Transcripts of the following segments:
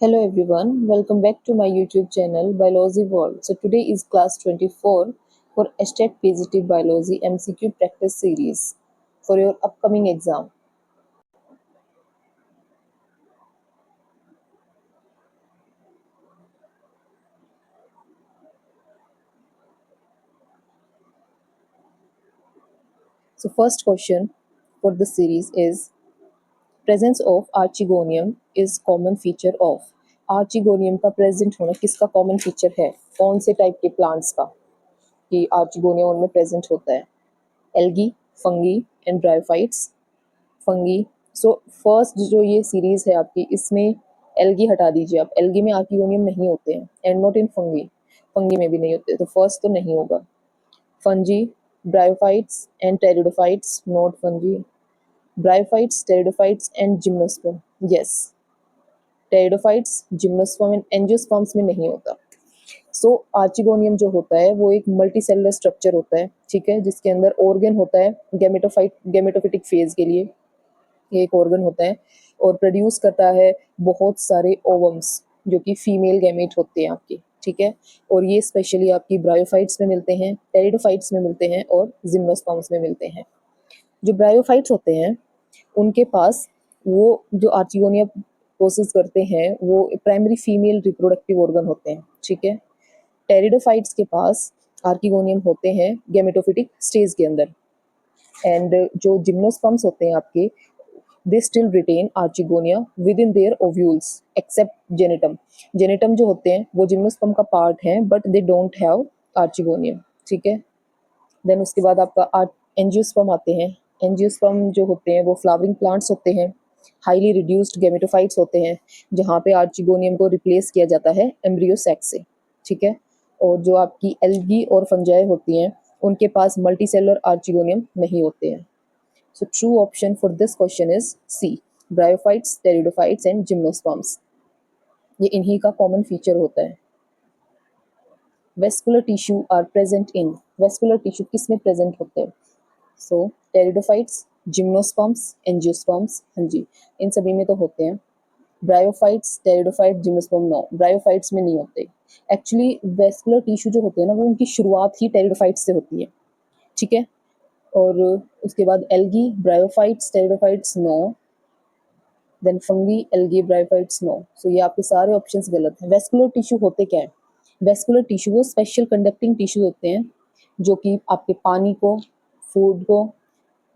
Hello everyone, welcome back to my YouTube channel Biology World. So today is class 24 for Hashtag Positive Biology MCQ practice series for your upcoming exam. So first question for the series is presence of archegonium is common feature of. Archegonium का present होना किसका common feature है? कौन से type के plants का कि archegonium उनमें प्रेजेंट होता है? Algae, fungi and bryophytes. Fungi. So first जो ये सीरीज है आपकी, इसमें एल्गी हटा दीजिए आप. एल्गी में आर्कियोनियम नहीं होते हैं and not in fungi. Fungi में भी नहीं होते, तो फर्स्ट तो नहीं होगा. Fungi, bryophytes and pteridophytes, not fungi. Bryophytes, pteridophytes and gymnosperm, yes. Pteridophytes, gymnosperm and angiosperms में नहीं होता. सो आर्चिगोनियम जो होता है वो एक मल्टी सेलुलर स्ट्रक्चर होता है, ठीक है, जिसके अंदर ऑर्गन होता है गेमेटोफिटिक फेज के लिए. ये एक ऑर्गन होता है और प्रोड्यूस करता है बहुत सारे ओवम्स जो कि फीमेल गैमेट होते हैं आपके, ठीक है. और ये स्पेशली आपकी ब्रायोफाइट्स में मिलते हैं, टेरिडोफाइट्स में मिलते हैं और जिम्नोस्पर्म्स में मिलते हैं. जो ब्रायोफाइट्स होते हैं उनके पास वो जो आर्चिगोनिया प्रोसेस करते हैं वो प्राइमरी फीमेल रिप्रोडक्टिव ऑर्गन होते हैं, ठीक है. टेरिडोफाइट्स के पास आर्किगोनियम होते हैं गेमेटोफिटिक स्टेज के अंदर. एंड जो जिम्नोस्पर्म्स होते हैं आपके, they still retain archegonia within their ovules except genitum. Genitum जो होते हैं वो जिम्नोस्पर्म का पार्ट है but they don't have archegonium, ठीक है. देन उसके बाद आपका एंजियोस्पर्म आते हैं. एंजियोस्पर्म जो होते हैं वो फ्लावरिंग प्लांट्स होते हैं, हाईली रिड्यूस्ड गेमेटोफाइट्स होते हैं, जहाँ पे आर्चिगोनियम को रिप्लेस किया जाता है एम्ब्रियो सैक से, ठीक है. और जो आपकी एल्गी और फंजाई होती हैं उनके पास मल्टीसेलुलर आर्चिगोनियम नहीं होते हैं. So true option for this question is C. Bryophytes, pteridophytes and gymnosperms. ये इन्हीं का कॉमन फीचर होता है. Vascular tissue are present in. Vascular tissue किस में प्रेजेंट होते हैं? सो टेरिडोफाइट्स, जिम्नोस्पर्म्स, एंजियोस्पर्म्स, हाँ जी, इन सभी में तो होते हैं. Bryophytes, pteridophyte, gymnosperm no, bryophytes में नहीं होते. एक्चुअली वेस्कुलर टिश्यू जो होते हैं ना वो उनकी शुरुआत ही टेरिडोफाइट्स से होती है, ठीक है. और उसके बाद algae, bryophytes, pteridophytes no. Then fungi, algae, bryophytes no. So ये आपके सारे ऑप्शंस गलत हैं. वेस्कुलर टिश्यू होते क्या है? वेस्कुलर टिश्यू वो स्पेशल कंडक्टिंग टिश्यू होते हैं जो कि आपके पानी को, फूड को,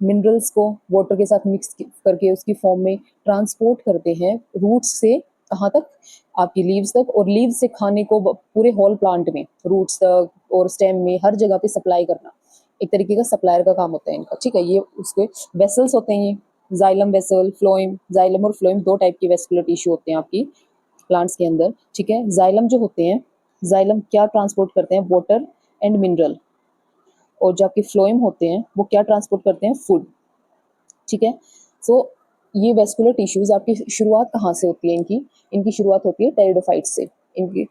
मिनरल्स को वाटर के साथ मिक्स करके उसकी फॉर्म में ट्रांसपोर्ट करते हैं रूट्स से कहाँ तक? आपकी लीव्स तक. और लीव्स से खाने को पूरे होल प्लांट में, रूट्स तक और स्टेम में हर जगह पे सप्लाई करना एक तरीके का सप्लायर का काम होता है इनका, ठीक है. ये उसके वेसल्स होते हैं. ये जाइलम वेसल, फ्लोएम. जाइलम और फ्लोएम दो टाइप के वेस्कुलर टिश्यू होते हैं आपकी प्लांट्स के अंदर, ठीक है. जाइलम जो होते हैं, जाइलम क्या ट्रांसपोर्ट करते हैं? Water and mineral. और जो आपके फ्लोएम होते हैं वो क्या ट्रांसपोर्ट करते हैं? फूड, ठीक है. सो ये वेस्कुलर टिश्यूज आपकी शुरुआत कहाँ से होती है? इनकी शुरुआत होती है टेरिडोफाइट्स से. इनकी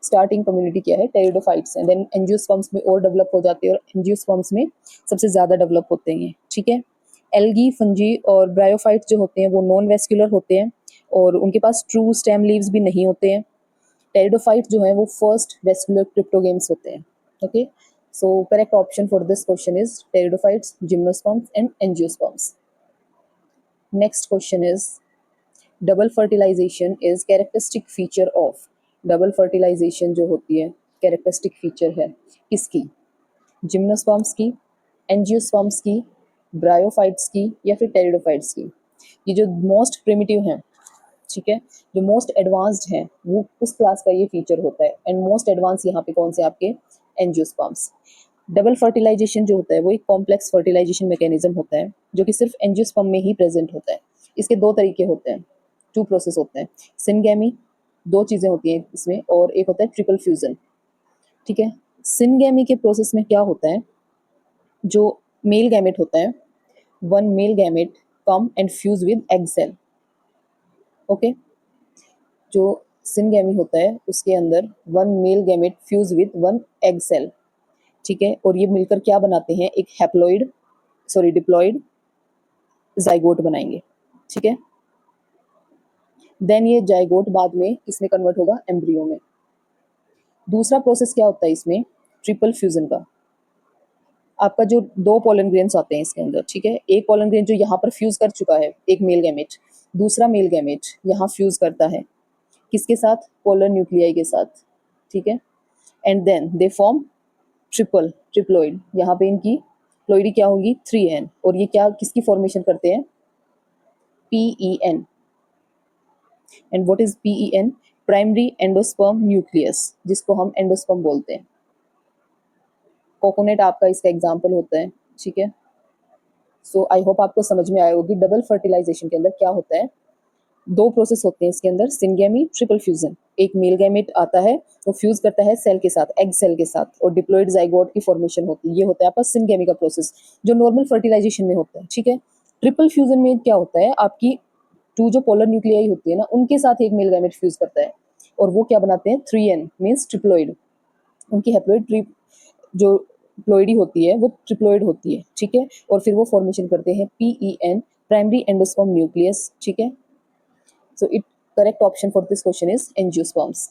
स्टार्टिंग कम्युनिटी क्या है? टेरिडोफाइट्स है. देन एंजियोस्पर्म्स में और डेवलप हो जाते हैं और एंजियोस्पर्म्स में सबसे ज़्यादा डेवलप होते हैं, ठीक है. एल्गी, फंजी और ब्रायोफाइट्स जो होते हैं वो नॉन वेस्कुलर होते हैं और उनके पास ट्रू स्टेम लीव्स भी नहीं होते हैं. टेरिडोफाइट जो है वो फर्स्ट वेस्कुलर क्रिप्टोगेम्स होते हैं, okay. So correct option for this question is pteridophytes, gymnosperms and angiosperms. Next question is double fertilisation is characteristic feature of. Double fertilisation जो होती है कैरेक्टरिस्टिक फीचर है किसकी? जिम्नोस्पर्म्स की, एंजियोस्पर्म्स की, ब्रायोफाइट्स की या फिर टेरिडोफाइट्स की? ये जो मोस्ट प्रिमिटिव हैं, ठीक है, जो मोस्ट एडवांस्ड हैं वो उस क्लास का ये फीचर होता है. एंड मोस्ट एडवांस यहाँ पे कौन से? आपके एंजियोस्पर्म्स. डबल फर्टिलाइजेशन जो होता है वो एक कॉम्प्लेक्स फर्टिलाइजेशन मैकेनिज्म होता है जो कि सिर्फ एंजियोस्पर्म में ही प्रेजेंट होता है. इसके दो तरीके होते हैं, टू प्रोसेस होते हैं. सिनगैमी, दो चीज़ें होती हैं इसमें, और एक होता है ट्रिपल फ्यूजन, ठीक है. सिनगैमी के प्रोसेस में क्या होता है? जो मेल गैमेट होता है, one male gamete come and fuse with egg cell, okay. जो सिनगैमी होता है उसके अंदर one male gamete fuse with one egg cell, ठीक है. और ये मिलकर क्या बनाते हैं? एक हैप्लॉइड, सॉरी डिप्लॉइड जाइगोट बनाएंगे, ठीक है. देन ये जाइगोट बाद में किसमें कन्वर्ट होगा, एम्ब्रियो में। दूसरा प्रोसेस क्या होता है इसमें, ट्रिपल फ्यूजन का। आपका जो दो पोलन ग्रेन्स आते हैं इसके अंदर, ठीक है, एक पोलन ग्रेन जो यहाँ पर फ्यूज कर चुका है, एक मेल गैमेट, दूसरा मेल गैमेट यहाँ फ्यूज करता है किसके साथ, पोलर न्यूक्लियाई के साथ, ठीक है, and then they form triploid. यहाँ पे इनकी प्लोइडी क्या होगी, 3n, और ये क्या किसकी फॉर्मेशन करते हैं, PEN। And what is PEN, primary endosperm nucleus, जिसको हम एंडोस्पर्म बोलते हैं। कोकोनट आपका इसका एग्जाम्पल होता है, ठीक है। सो आई होप आपको समझ में आया होगी। डबल फर्टिलाइजेशन के अंदर क्या होता है, दो प्रोसेस होते हैं इसके अंदर, सिंगेमी, ट्रिपल फ्यूजन। एक मेल गैमेट आता है, वो फ्यूज करता है सेल के साथ, एग सेल के साथ, और डिप्लॉइड जाइगोट की फॉर्मेशन होती है। ये होता है आपका सिंगेमी का प्रोसेस, जो नॉर्मल फर्टिलाइजेशन में होता है, ठीक है। ट्रिपल फ्यूजन में क्या होता है, आपकी टू जो पोलर न्यूक्लियाई होती है ना, उनके साथ एक मेल गैमेट फ्यूज करता है, और वो क्या बनाते हैं, 3n मीन्स ट्रिप्लोइड। उनकी हैप्लोइड ट्रिप जो प्लोइडी होती है वो ट्रिप्लोइड होती है, ठीक है, और फिर वो फॉर्मेशन करते हैं PEN, प्राइमरी एंडोस्पर्म न्यूक्लियस, ठीक है। So it correct option for this question is angiosperms.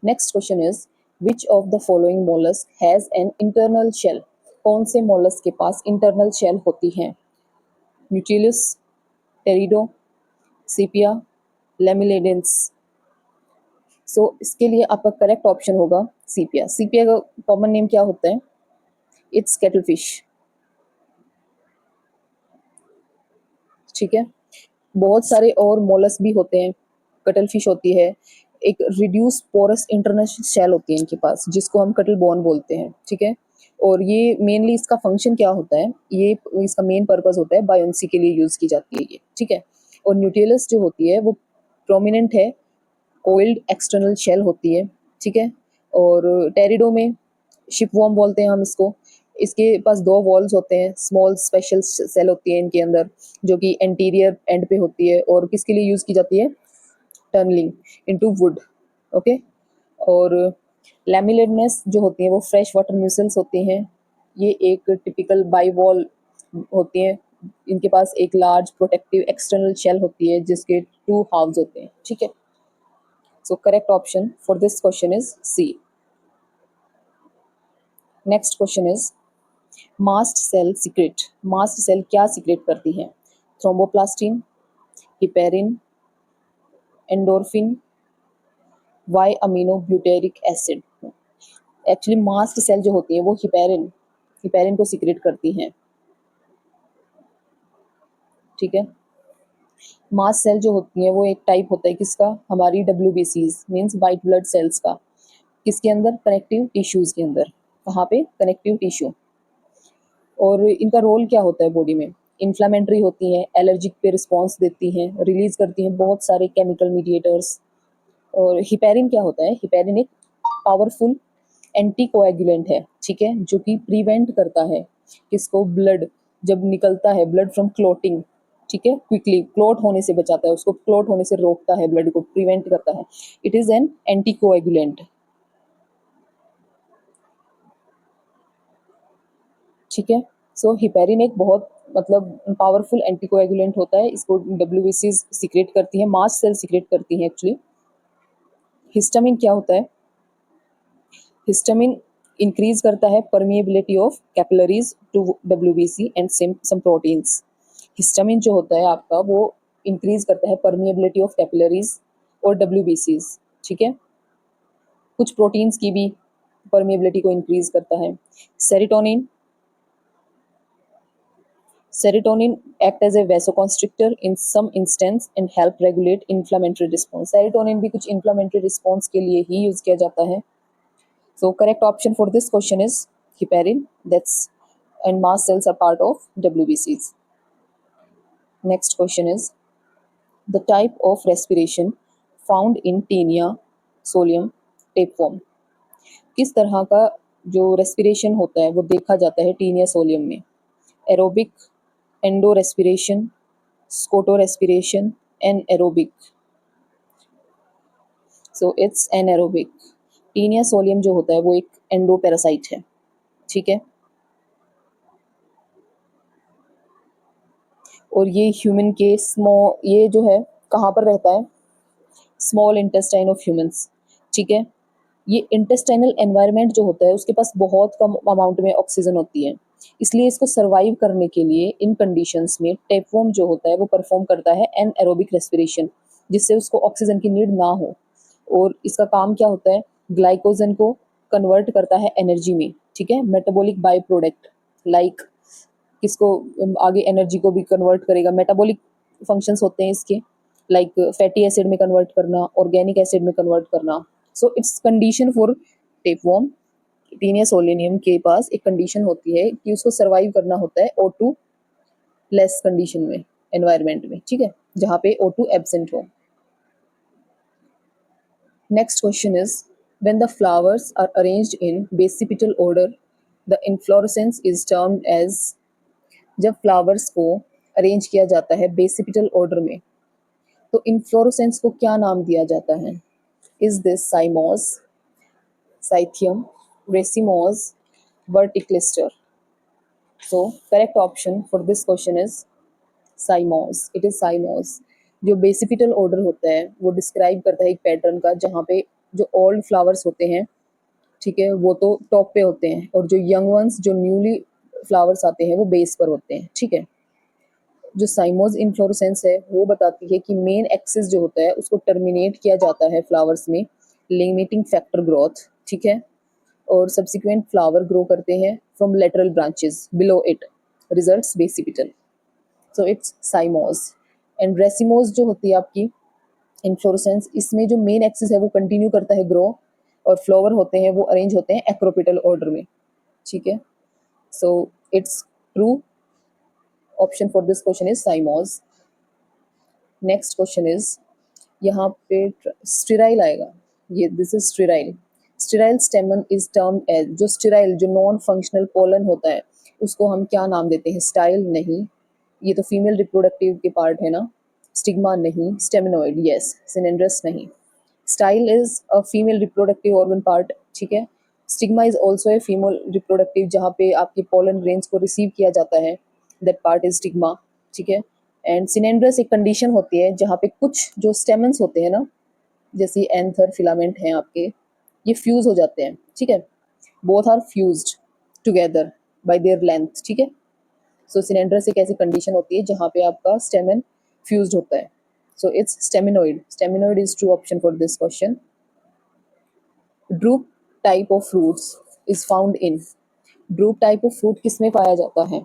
Next question is which of the following mollusk has an internal shell? कौन से mollusk के पास internal shell होती है, Nautilus, Teredo, Sepia, Lamellidens। सो इसके लिए आपका करेक्ट ऑप्शन होगा सीपिया। सीपिया का कॉमन नेम क्या होता है, इट्स केटलफिश, ठीक है। बहुत सारे और मोलस्क भी होते हैं, कटल फिश होती है, एक रिड्यूस पोरस इंटरनल शेल होती है इनके पास, जिसको हम कटल बोन बोलते हैं, ठीक है। और ये मेनली इसका फंक्शन क्या होता है, ये इसका मेन पर्पस होता है बायोन्सी के लिए यूज की जाती है ये, ठीक है। और न्यूटेलस जो होती है वो प्रोमिनेंट है, कोइल्ड एक्सटर्नल शेल होती है, ठीक है। और टेरिडो में शिपवॉर्म बोलते हैं हम इसको, इसके पास दो वॉल्स होते हैं, स्मॉल स्पेशल सेल होती है इनके अंदर, जो कि एंटीरियर एंड पे होती है, और किसके लिए यूज की जाती है, टनलिंग इनटू वुड, ओके। और लैमिलेडनेस जो होती है वो फ्रेश वाटर म्यूसल्स होती हैं, ये एक टिपिकल बाइवॉल होती है, इनके पास एक लार्ज प्रोटेक्टिव एक्सटर्नल शेल होती है जिसके 2 हाफ्स होते हैं, ठीक है। So correct option for this question is C. Next question is mast cell secrete, mast cell क्या सीक्रेट करती है, thromboplastin, heparin, endorphin, Y amino butyric acid. Actually mast cell जो होती है वो हिपेरिन को सीक्रेट करती हैं, ठीक है। मास्ट सेल जो होती है वो एक टाइप होता है किसका, हमारी WBCs means white blood cells का, किसके अंदर, कनेक्टिव टिश्यूज के अंदर। कहाँ पे, कनेक्टिव टिश्यू। और इनका रोल क्या होता है बॉडी में, इन्फ्लामेटरी होती हैं, एलर्जिक पे रिस्पॉन्स देती हैं, रिलीज करती हैं बहुत सारे केमिकल मीडिएटर्स। और हिपेरिन क्या होता है, हिपेरिन एक पावरफुल एंटी कोएगुलेंट है, ठीक है, जो कि प्रिवेंट करता है किसको, ब्लड जब निकलता है, ब्लड फ्रॉम क्लोटिंग, ठीक है, क्विकली क्लोट होने से बचाता है, उसको क्लोट होने से रोकता है, ब्लड को प्रिवेंट करता है। It is an anti coagulant, ठीक है। सो हिपेरिन एक बहुत मतलब पावरफुल एंटीकोएगुलेंट होता है, इसको WBC सीक्रेट करती है, मास्ट सेल सीक्रेट करती है एक्चुअली। हिस्टामिन क्या होता है, हिस्टामिन इंक्रीज करता है permeability of capillaries to WBC and some proteins. Histamine जो होता है आपका वो इंक्रीज करता है परमिएबिलिटी ऑफ कैपिलरीज और WBCs, ठीक है। कुछ प्रोटीन्स की भी परमिएबिलिटी को इंक्रीज करता है। Serotonin, serotonin act as a vasoconstrictor in some instance and help regulate inflammatory response। serotonin भी कुछ inflammatory response के लिए ही यूज किया जाता है। So correct option for this question is heparin, that's and mast cells are part of WBCs। Next question is the type of respiration found in Taenia solium tapeworm। किस तरह का जो respiration होता है वो देखा जाता है टीनिया सोलियम में, aerobic, endo respiration, scoto respiration, anaerobic. So it's anaerobic. Taenia solium जो होता है वो एक एंडो पैरासाइट है, ठीक है। और ये ह्यूमन के ये जो है कहाँ पर रहता है? स्मॉल इंटेस्टाइन ऑफ ह्यूमंस, ठीक है। ये इंटेस्टाइनल एनवायरनमेंट जो होता है उसके पास बहुत कम अमाउंट में ऑक्सीजन होती है, इसलिए इसको सरवाइव करने के लिए इन कंडीशंस में टेपवर्म जो होता है वो परफॉर्म करता है एनएरोबिक रेस्पिरेशन, जिससे उसको ऑक्सीजन की नीड ना हो। और इसका काम क्या होता है? ग्लाइकोजन को कन्वर्ट करता है एनर्जी में, ठीक है। मेटाबॉलिक बाय प्रोडक्ट लाइक किसको आगे एनर्जी को भी कन्वर्ट करेगा, मेटाबॉलिक फंक्शंस होते हैं इसके, लाइक फैटी एसिड में कन्वर्ट करना, ऑर्गेनिक एसिड में कन्वर्ट करना। So it's condition for tapeworm Taenia solium के पास एक कंडीशन होती है कि उसको सरवाइव करना होता है O2 लेस कंडीशन में, एनवायरनमेंट में, ठीक है, जहाँ पे O2 एब्सेंट हो। Next question is when the flowers are arranged in basipetal order the inflorescence is termed as. जब फ्लावर्स को अरेंज किया जाता है बेसिपिटल ऑर्डर में तो इन्फ्लोरेसेंस को क्या नाम दिया जाता है? Is this cymose, cyathium, racemose, verticillaster? So correct option for this question is cymose. It is cymose. जो बेसिपिटल ऑर्डर होता है वो डिस्क्राइब करता है एक पैटर्न का जहाँ पे जो ओल्ड फ्लावर्स होते हैं, ठीक है, वो तो टॉप पे होते हैं और जो यंग वंस जो न्यूली फ्लावर्स आते हैं वो बेस पर होते हैं, ठीक है। जो साइमोस इन्फ्लोरेसेंस है वो बताती है कि मेन एक्सिस जो होता है उसको टर्मिनेट किया जाता है फ्लावर्स में, लिमिटिंग फैक्टर ग्रोथ, ठीक है। और सब्सिक्वेंट फ्लावर ग्रो करते हैं from lateral branches below it, results basipetal. So it's साइमोस। And racemose जो होती है आपकी इन्फ्लोरेसेंस, इसमें जो मेन एक्सिस है वो कंटिन्यू करता है ग्रो और फ्लावर होते हैं वो अरेंज होते हैं एक्रोपिटल ऑर्डर में, ठीक है। So it's true option for this question is cymose. Next question is, यहाँ पे स्टेराइल आएगा, ये this is sterile. Sterile stamen is termed as. जो स्टेराइल जो नॉन फंक्शनल पोलन होता है उसको हम क्या नाम देते हैं? स्टाइल नहीं, ये तो फीमेल रिप्रोडक्टिव के पार्ट है ना। स्टिग्मा नहीं, स्टेमिनोइड यस, सिनेंड्रस नहीं। Style is a female reproductive organ part, ठीक है। Stigma is also a female reproductive, जहाँ पे आपके पोलन ग्रेन्स को रिसीव किया जाता है, दैट पार्ट इज स्टिग्मा, ठीक है। एंड सिनेंड्रस एक कंडीशन होती है जहाँ पे कुछ जो स्टेमन्स होते हैं ना, जैसे एंथर फिलामेंट हैं आपके, ये फ्यूज हो जाते हैं, ठीक है। Both are fused together by their length, ठीक है। सो सिलेंडरस एक ऐसी कंडीशन होती है जहाँ पे आपका स्टेमन फ्यूज्ड होता है। So it's staminode. Staminode is true option for this question. Drupe type of fruits is found in. Drupe type of fruit किस में पाया जाता है?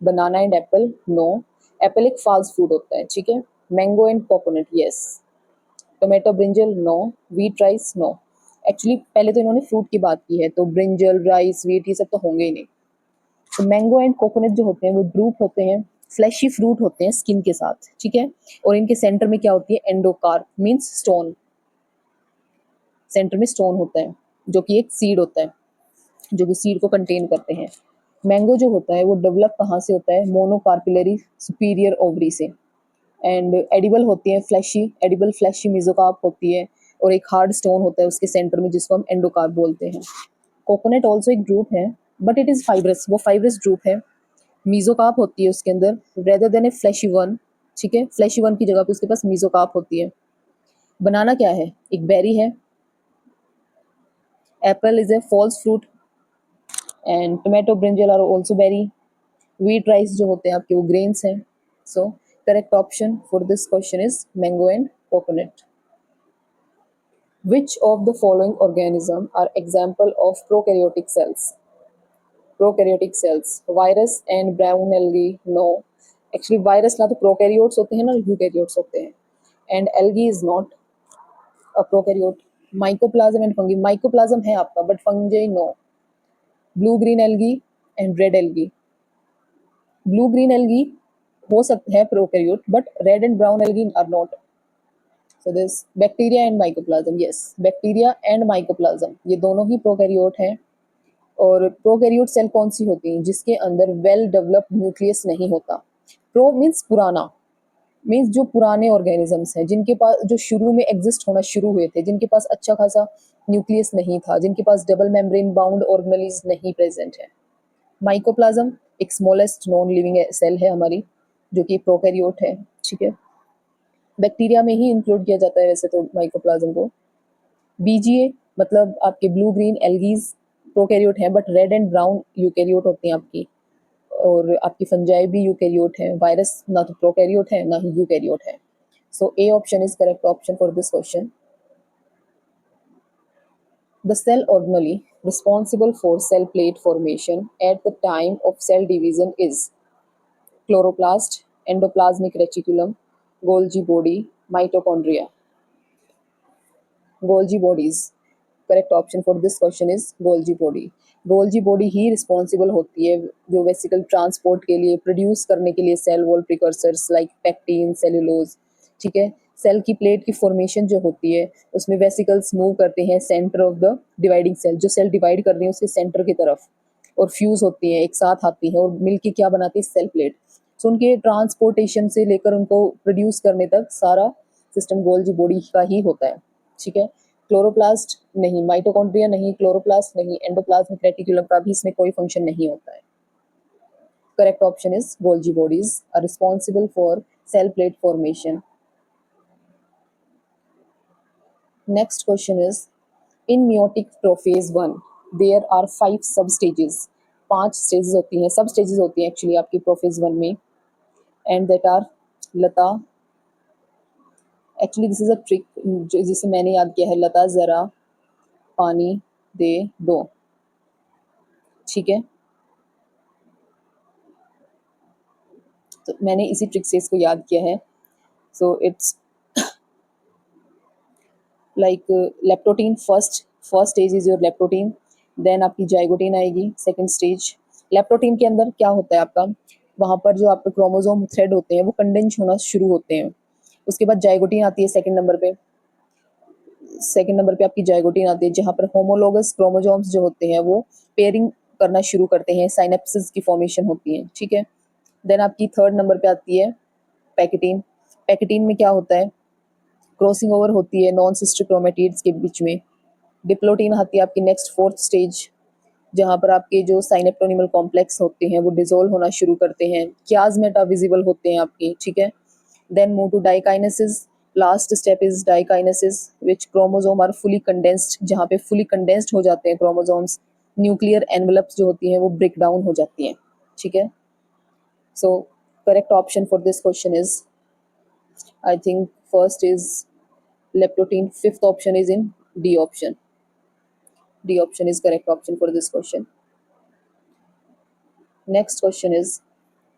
Banana and apple no, apple एक फास्ट फ्रूट होता है, ठीक है। Mango and coconut yes, tomato brinjal no, wheat rice no. Actually पहले तो इन्होंने फ्रूट की बात की है तो ब्रिंजल राइस व्हीट ये सब तो होंगे ही नहीं। तो मैंगो एंड कोकोनट जो होते हैं वो ड्रूप होते हैं, फ्लैशी फ्रूट होते हैं स्किन के साथ, ठीक है। और इनके सेंटर में क्या होती है? एंडोकार्प मीन्स स्टोन, सेंटर में स्टोन होता है जो कि एक सीड होता है, जो कि सीड को कंटेन करते हैं। मैंगो जो होता है वो डेवलप कहाँ से होता है? मोनोकार्पिलरी सुपीरियर ओवरी से। एंड एडिबल होती है, फ्लैशी एडिबल फ्लैशी मेसोकार्प होती है और एक हार्ड स्टोन होता है उसके सेंटर में जिसको हम एंडोकार्प बोलते हैं। कोकोनट ऑल्सो एक ड्रूप है बट इट इज फाइब्रस, वो फाइब्रस ड्रूप है। मीजोकार्प होती है उसके अंदर रेदर देन ए फ्लैशी वन, ठीक है। फ्लैशी वन की जगह पे उसके पास मीजोकार्प होती है। बनाना क्या है? एक बेरी है। Apple is a false fruit and tomato brinjal are also berry. Wheat rice जो होते हैं आपके वो ग्रेन्स हैं। So correct option for this question is mango and coconut. Which of the following organism are example of prokaryotic cells? Prokaryotic cells, virus and brown algae, no. Actually virus ना तो prokaryotes होते हैं ना eukaryotes होते हैं, and algae is not a prokaryote. Mycoplasm and fungi, mycoplasm है आपका but fungi no. Blue green algae and red algae. Blue green algae हो सकता है prokaryote but red and brown algae are not. So this bacteria and mycoplasm, yes, bacteria and mycoplasm ये दोनों ही prokaryote हैं। और prokaryote cell कौन सी होती हैं? जिसके अंदर वेल डेवलप्ड न्यूक्लियस नहीं होता। प्रो मीन्स पुराना, मीन्स जो पुराने ऑर्गेनिजम्स हैं जिनके पास जो शुरू में एग्जिस्ट होना शुरू हुए थे, जिनके पास अच्छा खासा न्यूक्लियस नहीं था, जिनके पास डबल मेम्ब्रेन बाउंड ऑर्गेनेलिज नहीं प्रेजेंट है। माइकोप्लाज्म एक स्मॉलेस्ट नॉन लिविंग सेल है हमारी जो कि प्रोकैरियोट है, ठीक है। बैक्टीरिया में ही इंक्लूड किया जाता है वैसे तो माइकोप्लाज्म को। बीजीए मतलब आपके ब्लू ग्रीन एल्गीज प्रोकैरियोट है, but red and brown eukaryote होती हैं आपकी, और आपकी फंजाई भी यूकैरियोट है। वायरस ना तो प्रोकैरियोट है ना ही यूकैरियोट है। So A option is correct option for this question. The cell organelle responsible for cell plate formation at the time of cell division is chloroplast, endoplasmic reticulum, Golgi body, mitochondria. Golgi bodies. Correct option for this question is Golgi body. Golgi body he responsible होती है जो vesicle transport के लिए, produce करने के लिए cell wall precursors like pectin, cellulose. ठीक है, सेल की प्लेट की फॉर्मेशन जो होती है उसमें वेसिकल्स मूव करते हैं centre of the dividing cell, जो सेल डिवाइड कर रही है उसके सेंटर की तरफ, और फ्यूज होती हैं, एक साथ आती हैं और मिलके क्या बनाती है, सेल प्लेट। सो उनके ट्रांसपोर्टेशन से लेकर उनको प्रोड्यूस करने तक सारा सिस्टम गोल्जी बॉडी का ही होता है। ठीक है, क्लोरोप्लास्ट नहीं, माइटोकॉन्ड्रिया नहीं, क्लोरोप्लास्ट नहीं, एंडोप्लाज्मिक रेटिकुलम का भी इसमें कोई फंक्शन नहीं होता है। Correct option is Golgi bodies are responsible for cell plate formation. Next question is in meiotic prophase 1 there are 5 sub stages. 5 stages होती हैं, सब स्टेजेस होती हैं एक्चुअली आपकी प्रोफेज 1 में, and that are Lata. Actually this is a trick जिसे मैंने याद किया है, लता जरा पानी दे दो। ठीक है, तो मैंने इसी ट्रिक से इसको याद किया है। So it's like leptotene, first stage is your leptotene, then आपकी जाइगोटीन आएगी सेकंड स्टेज। लेप्टोटीन के अंदर क्या होता है आपका, वहाँ पर जो आपके क्रोमोसोम थ्रेड होते हैं वो कंडेंस होना शुरू होते हैं। उसके बाद जाइगोटीन आती है सेकंड नंबर पे। सेकंड नंबर पे आपकी जाइगोटीन आती है जहाँ पर होमोलोगस क्रोमोसोम्स जो होते हैं वो पेयरिंग करना शुरू करते हैं, साइनेप्सिस की फॉर्मेशन होती है। ठीक है, देन आपकी थर्ड नंबर पे आती है पैकेटीन। पैकेटीन में क्या होता है, क्रॉसिंग ओवर होती है नॉन सिस्टर क्रोमेटिड्स के बीच में। डिप्लोटीन आती है आपकी नेक्स्ट फोर्थ स्टेज, जहाँ पर आपके जो साइनेप्टोनिमल कॉम्प्लेक्स होते हैं वो डिसोल्व होना शुरू करते हैं, क्याज़मेटा विजिबल होते हैं आपके। ठीक है, then move to diakinesis. Last step is diakinesis which chromosome are fully condensed, जहाँ पे फुली कंडेंस्ड हो जाते हैं क्रोमोसोम्स, न्यूक्लियर एनवलप्स जो होती हैं वो ब्रेक डाउन हो जाती हैं। ठीक है, so correct option for this question is, I think first is leptotene, fifth option is in D option. D option is correct option for this question. Next question is,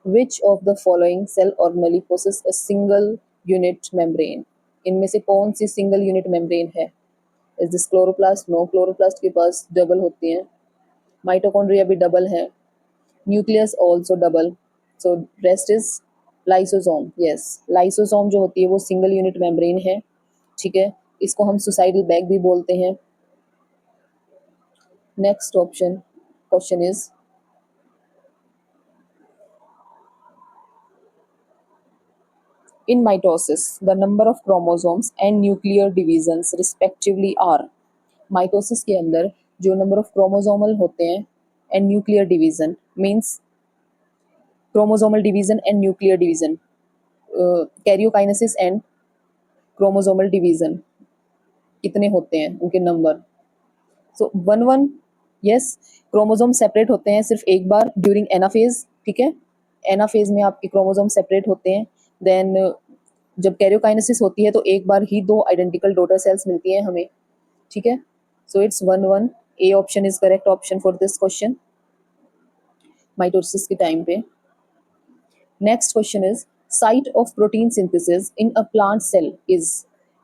which of the following cell organelle possess a single unit membrane? इनमें से कौन सी single unit membrane है? Is this chloroplast? No, chloroplast के पास double होती हैं। Mitochondria भी डबल है, nucleus also double, so rest is lysosome. Yes, lysosome जो होती है वो सिंगल यूनिट मेम्ब्रेन है। ठीक है, इसको हम सुसाइडल बैग भी बोलते हैं। Next option question is, in mitosis the number of chromosomes and nuclear divisions respectively are। Mitosis के अंदर जो नंबर ऑफ क्रोमोसोमल होते हैं and nuclear division, means chromosomal division and nuclear division, karyokinesis and chromosomal division कितने होते हैं उनके number. सो 1 1, yes, chromosome separate होते हैं सिर्फ एक बार ड्यूरिंग एनाफेज। ठीक है, एनाफेज में आपके क्रोमोसोम सेपरेट होते हैं। देन जब कैरियोकाइनेसिस होती है तो एक बार ही 2 आइडेंटिकल डॉटर सेल्स मिलती हैं हमें। ठीक है, so it's 1 1, A option is correct option for this question mitosis के टाइम पे। Next question is, site of protein synthesis in a plant cell is.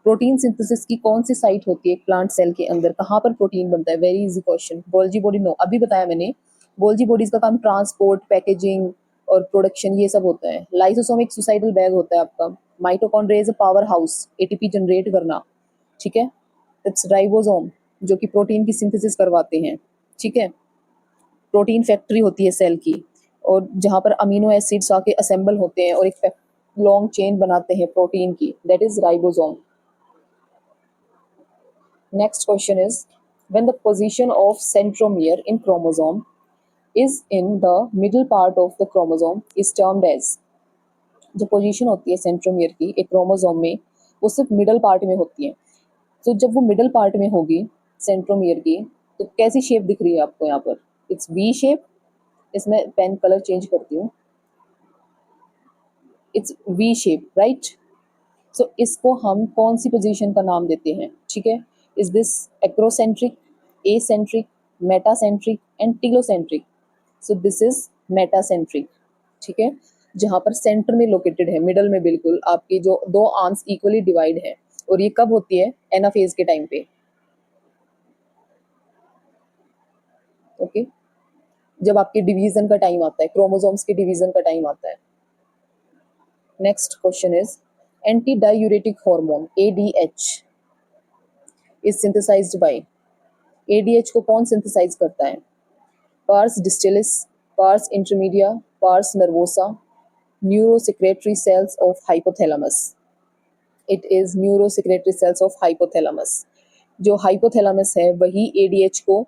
Protein synthesis की कौन सी साइट होती है प्लांट सेल के अंदर, कहाँ पर प्रोटीन बनता है? Very easy question. Golgi body, no, अभी बताया मैंने। गोल्जी बॉडीज का काम ट्रांसपोर्ट, पैकेजिंग और प्रोडक्शन ये सब होता है। लाइसोसोम एक सुसाइडल बैग होता है आपका। Mitochondria is a power house, ATP generate करना। ठीक है, इट्स राइबोसोम जो कि प्रोटीन की सिंथेसिस करवाते हैं। ठीक है, प्रोटीन फैक्ट्री होती है सेल की, और जहाँ पर अमीनो एसिड्स आके असेंबल होते हैं और एक लॉन्ग चेन बनाते हैं प्रोटीन की, that is ribosome. Next question is, when the position of centromere in chromosome is in the middle part of the chromosome is termed as. जो पोजीशन होती है सेंट्रोमियर की एक क्रोमोसोम में वो सिर्फ मिडल पार्ट में होती है। तो जब वो मिडल पार्ट में होगी सेंट्रोमियर की, तो कैसी शेप दिख रही है आपको यहाँ पर? It's V shape. इसमें पेन कलर चेंज करती हूँ, इट्स वी शेप, राइट। सो इसको हम कौन सी पोजीशन का नाम देते हैं? ठीक है, is this acrocentric, eccentric, metacentric and telocentric? So this is metacentric. ठीक है, जहां पर सेंटर में लोकेटेड है, मिडल में बिल्कुल, आपकी जो दो आर्म्स इक्वली डिवाइड है। और ये कब होती है? एनाफेज के टाइम पे। ओके, जब आपके डिवीजन का टाइम आता है, क्रोमोसोम्स के डिवीजन का टाइम आता है। Next question is, anti diuretic hormone ADH is synthesized by. ADH को कौन सिंथेसाइज करता है? Pars distalis, pars intermedia, pars nervosa, neurosecretory cells of hypothalamus. It is neurosecretory cells of hypothalamus. जो hypothalamus है वही एडीएच को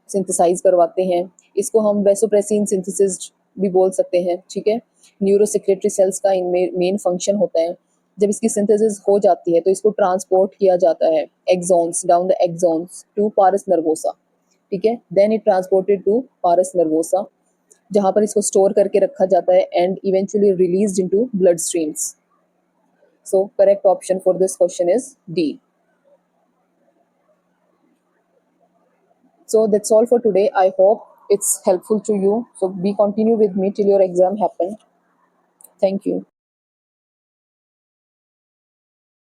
सिंथेसाइज करवाते हैं। इसको हम वैसोप्रेसिन सिंथेसिस भी बोल सकते हैं। ठीक है, न्यूरोसेक्रेटरी सेल्स का इनमें मेन फंक्शन होता है। जब इसकी सिंथेसिस हो जाती है तो इसको ट्रांसपोर्ट किया जाता है axons, down the axons to pars nervosa. ठीक है, then it transported to pars nervosa, जहां पर इसको स्टोर करके रखा जाता है and eventually released into blood streams. So correct option for this question is D. So that's all for today. I hope it's helpful to you. So be continue with me till your exam happen. Thank you.